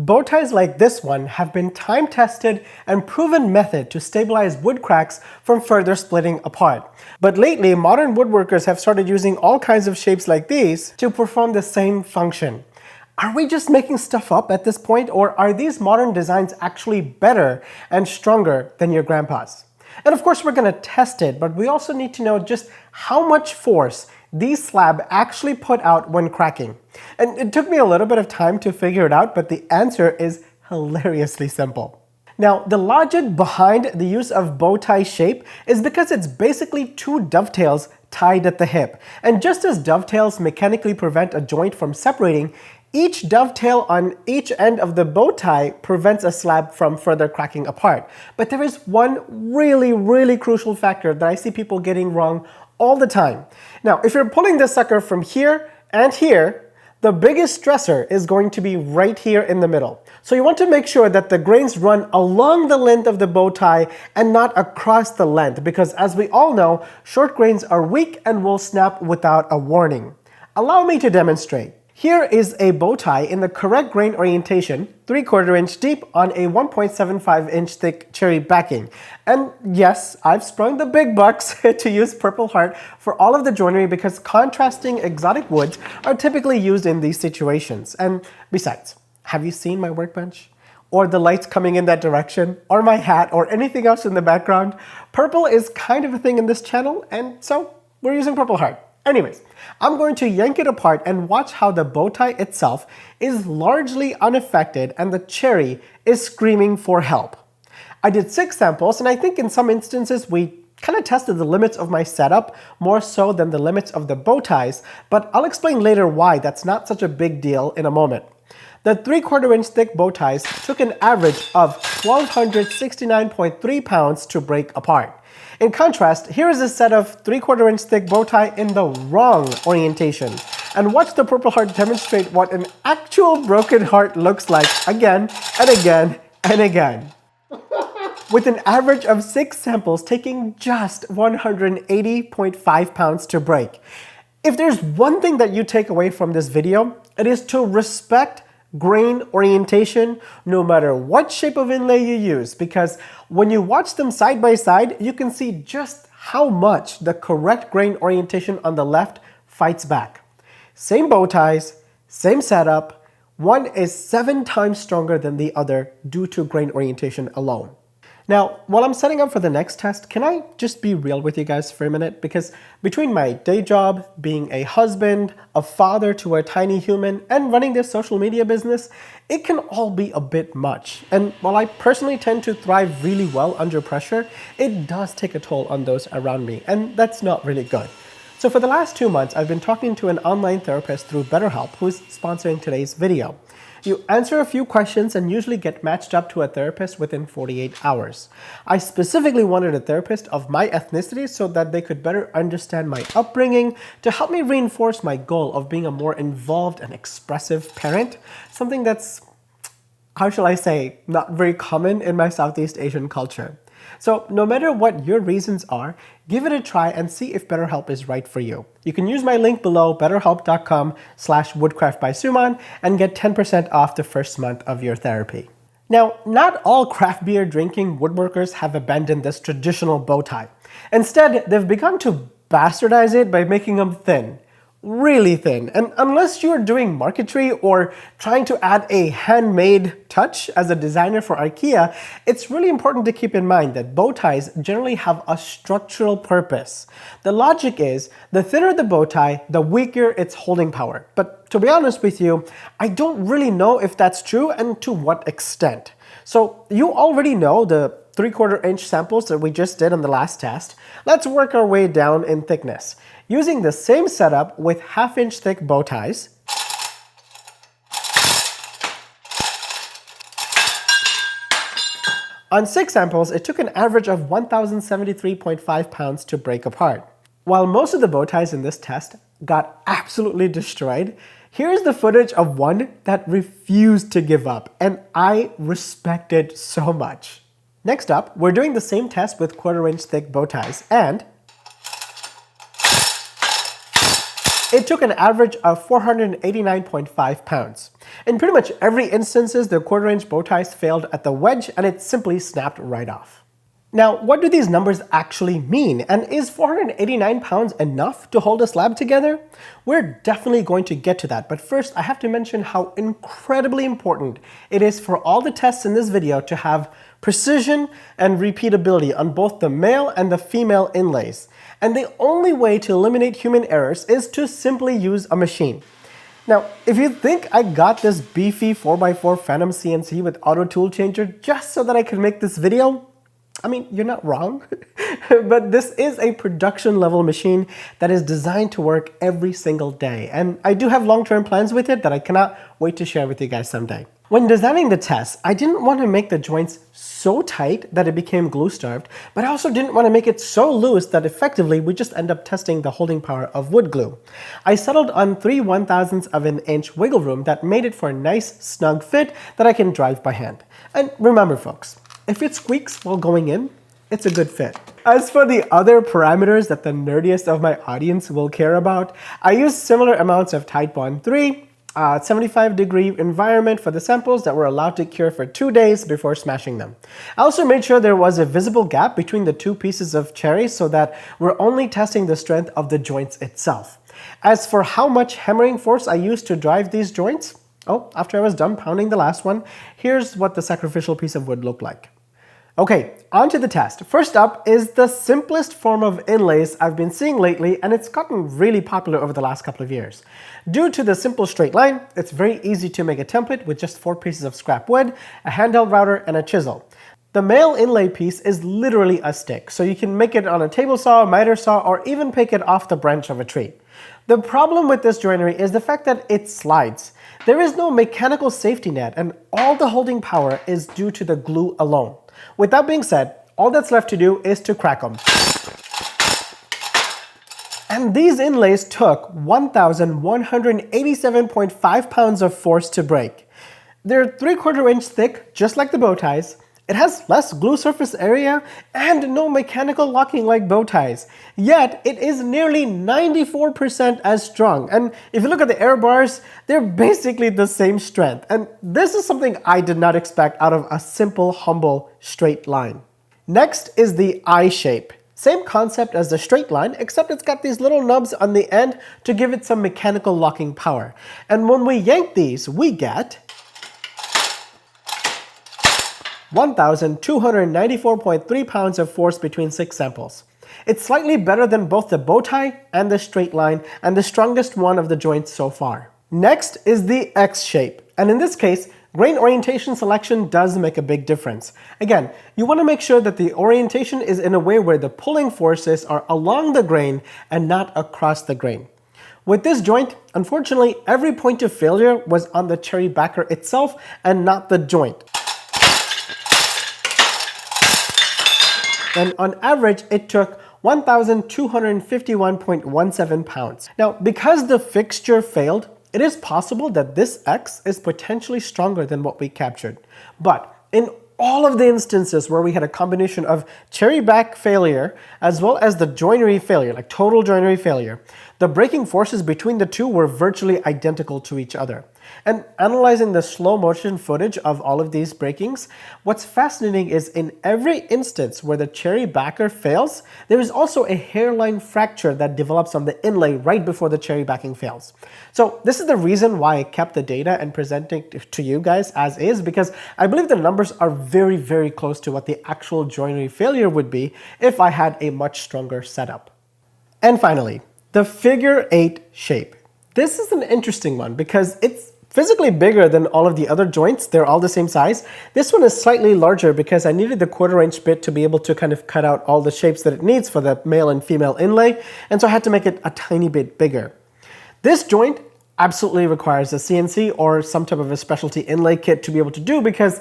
Bow ties like this one have been time-tested and proven method to stabilize wood cracks from further splitting apart. But lately, modern woodworkers have started using all kinds of shapes like these to perform the same function. Are we just making stuff up at this point, or are these modern designs actually better and stronger than your grandpa's? And of course we're going to test it, but we also need to know just how much force these slabs actually put out when cracking. And it took me a little bit of time to figure it out, but the answer is hilariously simple. Now, the logic behind the use of bow tie shape is because it's basically two dovetails tied at the hip. And just as dovetails mechanically prevent a joint from separating, each dovetail on each end of the bow tie prevents a slab from further cracking apart. But there is one really crucial factor that I see people getting wrong all the time. Now, if you're pulling this sucker from here and here, the biggest stressor is going to be right here in the middle. So you want to make sure that the grains run along the length of the bow tie and not across the length, because as we all know, short grains are weak and will snap without a warning. Allow me to demonstrate. Here is a bow tie in the correct grain orientation, 3/4 inch deep on a 1.75 inch thick cherry backing. And yes, I've sprung the big bucks to use Purple Heart for all of the joinery because contrasting exotic woods are typically used in these situations. And besides, have you seen my workbench? Or the lights coming in that direction? Or my hat? Or anything else in the background? Purple is kind of a thing in this channel, and so we're using Purple Heart. Anyways, I'm going to yank it apart and watch how the bow tie itself is largely unaffected and the cherry is screaming for help. I did 6 samples, and I think in some instances we kind of tested the limits of my setup more so than the limits of the bow ties, but I'll explain later why that's not such a big deal in a moment. The 3/4 inch thick bow ties took an average of 1,269.3 pounds to break apart. In contrast, here is a set of 3/4 inch thick bow tie in the wrong orientation. And watch the Purple Heart demonstrate what an actual broken heart looks like again and again and again. With an average of 6 samples taking just 180.5 pounds to break. If there's one thing that you take away from this video, it is to respect grain orientation no matter what shape of inlay you use, because when you watch them side by side, you can see just how much the correct grain orientation on the left fights back. Same bow ties, same setup, one is 7 times stronger than the other due to grain orientation alone. Now, while I'm setting up for the next test, can I just be real with you guys for a minute? Because between my day job, being a husband, a father to a tiny human, and running this social media business, it can all be a bit much. And while I personally tend to thrive really well under pressure, it does take a toll on those around me, and that's not really good. So for the last 2 months, I've been talking to an online therapist through BetterHelp, who is sponsoring today's video. You answer a few questions and usually get matched up to a therapist within 48 hours. I specifically wanted a therapist of my ethnicity so that they could better understand my upbringing to help me reinforce my goal of being a more involved and expressive parent, something that's, how shall I say, not very common in my Southeast Asian culture. So no matter what your reasons are, give it a try and see if BetterHelp is right for you. You can use my link below, betterhelp.com/woodcraft by Suman, and get 10% off the first month of your therapy. Now, not all craft beer drinking woodworkers have abandoned this traditional bow tie. Instead, they've begun to bastardize it by making them thin. Really thin. And unless you're doing marquetry or trying to add a handmade touch as a designer for IKEA, it's really important to keep in mind that bow ties generally have a structural purpose. The logic is, the thinner the bow tie, the weaker its holding power. But to be honest with you, I don't really know if that's true and to what extent. So you already know the 3/4 inch samples that we just did on the last test. Let's work our way down in thickness. Using the same setup with 1/2 inch thick bow ties, on 6 samples, it took an average of 1,073.5 pounds to break apart. While most of the bow ties in this test got absolutely destroyed, here's the footage of one that refused to give up, and I respect it so much. Next up, we're doing the same test with 1/4 inch thick bow ties, and it took an average of 489.5 pounds. In pretty much every instances, the quarter-inch bow ties failed at the wedge and it simply snapped right off. Now, what do these numbers actually mean? And is 489 pounds enough to hold a slab together? We're definitely going to get to that, but first I have to mention how incredibly important it is for all the tests in this video to have precision and repeatability on both the male and the female inlays. And the only way to eliminate human errors is to simply use a machine. Now, if you think I got this beefy 4x4 Phantom CNC with auto tool changer just so that I could make this video, I mean, you're not wrong, but this is a production level machine that is designed to work every single day. And I do have long-term plans with it that I cannot wait to share with you guys someday. When designing the test, I didn't want to make the joints so tight that it became glue-starved, but I also didn't want to make it so loose that effectively we just end up testing the holding power of wood glue. I settled on 3 1/1000ths of an inch wiggle room that made it for a nice snug fit that I can drive by hand. And remember folks, if it squeaks while going in, it's a good fit. As for the other parameters that the nerdiest of my audience will care about, I used similar amounts of Titebond 3, 75-degree environment for the samples that were allowed to cure for 2 days before smashing them. I also made sure there was a visible gap between the two pieces of cherry so that we're only testing the strength of the joints itself. As for how much hammering force I used to drive these joints, after I was done pounding the last one, here's what the sacrificial piece of wood looked like. Okay, on to the test. First up is the simplest form of inlays I've been seeing lately, and it's gotten really popular over the last couple of years. Due to the simple straight line, it's very easy to make a template with just 4 pieces of scrap wood, a handheld router, and a chisel. The male inlay piece is literally a stick, so you can make it on a table saw, miter saw, or even pick it off the branch of a tree. The problem with this joinery is the fact that it slides. There is no mechanical safety net, and all the holding power is due to the glue alone. With that being said, all that's left to do is to crack them. And these inlays took 1,187.5 pounds of force to break. They're 3/4 inch thick, just like the bow ties. It has less glue surface area and no mechanical locking like bow ties. Yet, it is nearly 94% as strong. And if you look at the air bars, they're basically the same strength. And this is something I did not expect out of a simple, humble, straight line. Next is the I shape. Same concept as the straight line, except it's got these little nubs on the end to give it some mechanical locking power. And when we yank these, we get 1,294.3 pounds of force between 6 samples. It's slightly better than both the bow tie and the straight line, and the strongest one of the joints so far. Next is the X shape, and in this case, grain orientation selection does make a big difference. Again, you want to make sure that the orientation is in a way where the pulling forces are along the grain and not across the grain. With this joint, unfortunately, every point of failure was on the cherry backer itself and not the joint. And on average, it took 1,251.17 pounds. Now, because the fixture failed, it is possible that this X is potentially stronger than what we captured. But in all of the instances where we had a combination of cherry back failure as well as the joinery failure, like total joinery failure, the breaking forces between the two were virtually identical to each other. And analyzing the slow motion footage of all of these breakings, what's fascinating is in every instance where the cherry backer fails, there is also a hairline fracture that develops on the inlay right before the cherry backing fails. So this is the reason why I kept the data and presenting to you guys as is, because I believe the numbers are very, very close to what the actual joinery failure would be if I had a much stronger setup. And finally, the figure 8 shape. This is an interesting one because it's physically bigger than all of the other joints. They're all the same size. This one is slightly larger because I needed the 1/4 inch bit to be able to kind of cut out all the shapes that it needs for the male and female inlay, and so I had to make it a tiny bit bigger. This joint absolutely requires a CNC or some type of a specialty inlay kit to be able to do because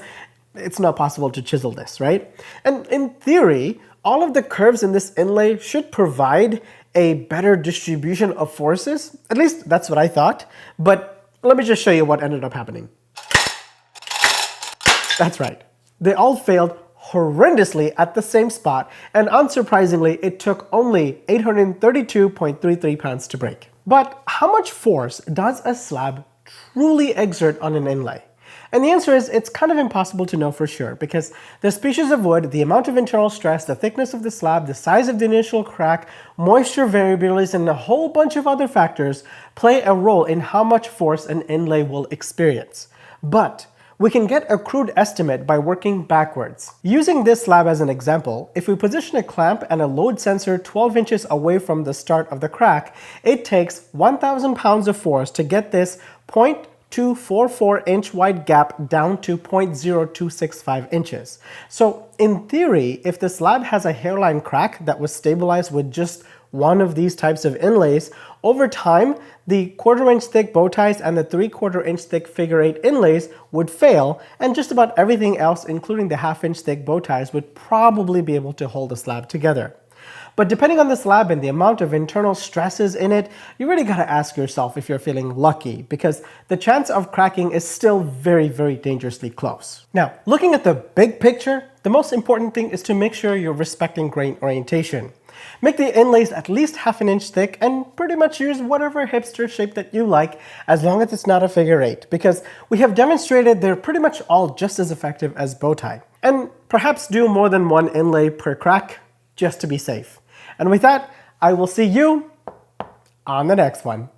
it's not possible to chisel this, right? And in theory, all of the curves in this inlay should provide a better distribution of forces. At least that's what I thought, but let me just show you what ended up happening. That's right. They all failed horrendously at the same spot, and unsurprisingly, it took only 832.33 pounds to break. But how much force does a slab truly exert on an inlay? And the answer is it's kind of impossible to know for sure because the species of wood, the amount of internal stress, the thickness of the slab, the size of the initial crack, moisture variabilities, and a whole bunch of other factors play a role in how much force an inlay will experience. But we can get a crude estimate by working backwards. Using this slab as an example, if we position a clamp and a load sensor 12 inches away from the start of the crack, it takes 1,000 pounds of force to get this 0.244 inch wide gap down to 0.0265 inches. So in theory, if the slab has a hairline crack that was stabilized with just one of these types of inlays, over time, the 1/4 inch thick bow ties and the 3/4 inch thick figure 8 inlays would fail, and just about everything else, including the 1/2 inch thick bow ties, would probably be able to hold the slab together. But depending on the slab and the amount of internal stresses in it, you really gotta ask yourself if you're feeling lucky, because the chance of cracking is still very, very dangerously close. Now, looking at the big picture, the most important thing is to make sure you're respecting grain orientation. Make the inlays at least 1/2 inch thick and pretty much use whatever hipster shape that you like, as long as it's not a figure 8, because we have demonstrated they're pretty much all just as effective as bow tie. And perhaps do more than one inlay per crack, just to be safe. And with that, I will see you on the next one.